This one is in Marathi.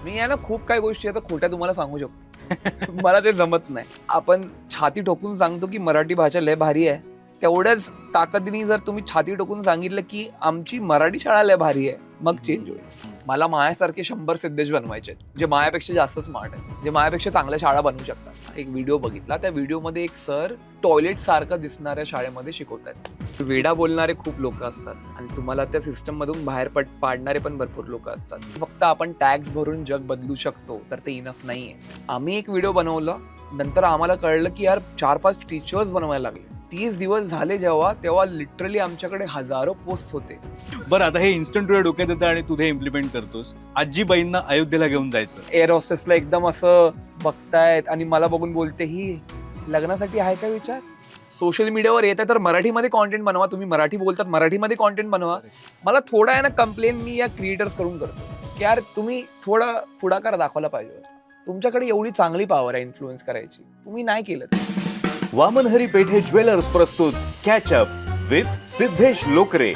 मी आहे ना खूप काही गोष्टी आता खोट्या तुम्हाला सांगू शकतो. मला ते जमत नाही. आपण छाती ठोकून सांगतो की मराठी भाषा लय भारी आहे, तेवढ्याच ताकदीने जर तुम्ही छाती ठोकून सांगितलं की आमची मराठी शाळा लय भारी आहे, मग चेंज होईल. मला मायासारखे 100 सिद्धेश बनवायचे जे मायापेक्षा जास्त स्मार्ट आहेत, जे मायापेक्षा चांगल्या शाळा बनवू शकतात. एक व्हिडिओ बघितला, त्या व्हिडिओमध्ये एक सर टॉयलेट सारखं दिसणाऱ्या शाळेमध्ये शिकवतात. वेडा बोलणारे खूप लोक असतात आणि तुम्हाला त्या सिस्टम मधून बाहेर पाडणारे पण भरपूर लोक असतात. फक्त आपण टॅक्स भरून जग बदलू शकतो तर ते इनफ नाहीये. आम्ही एक व्हिडिओ बनवला, नंतर आम्हाला कळलं की यार 4-5 टीचर्स बनवायला लागले. 30 दिवस झाले तेव्हा लिटरली आमच्याकडे हजारो पोस्ट होते. बरं, आता हे इन्स्टंट तुझ्या डोक्यात येतं आणि तू हे इम्प्लिमेंट करतोस. आजीबाईंना अयोध्येला घेऊन जायचं. एअर हॉस्टेसला एकदम असं बघतायत आणि मला बघून बोलते, ही लग्नासाठी आहे का विचार? सोशल मीडियावर येत आहे तर मराठीमध्ये कॉन्टेंट बनवा. तुम्ही मराठी बोलतात, मराठीमध्ये कॉन्टेंट बनवा. मला थोडा आहे ना कंप्लेन मी या क्रिएटर्स करून करतो की यार तुम्ही थोडा पुढाकार दाखवला पाहिजे. तुमच्याकडे एवढी चांगली पॉवर आहे इन्फ्लुएन्स करायची, तुम्ही नाही केलं. वामनहरी पेठे ज्वेलर्स प्रस्तुत catch up with Siddhesh Lokare.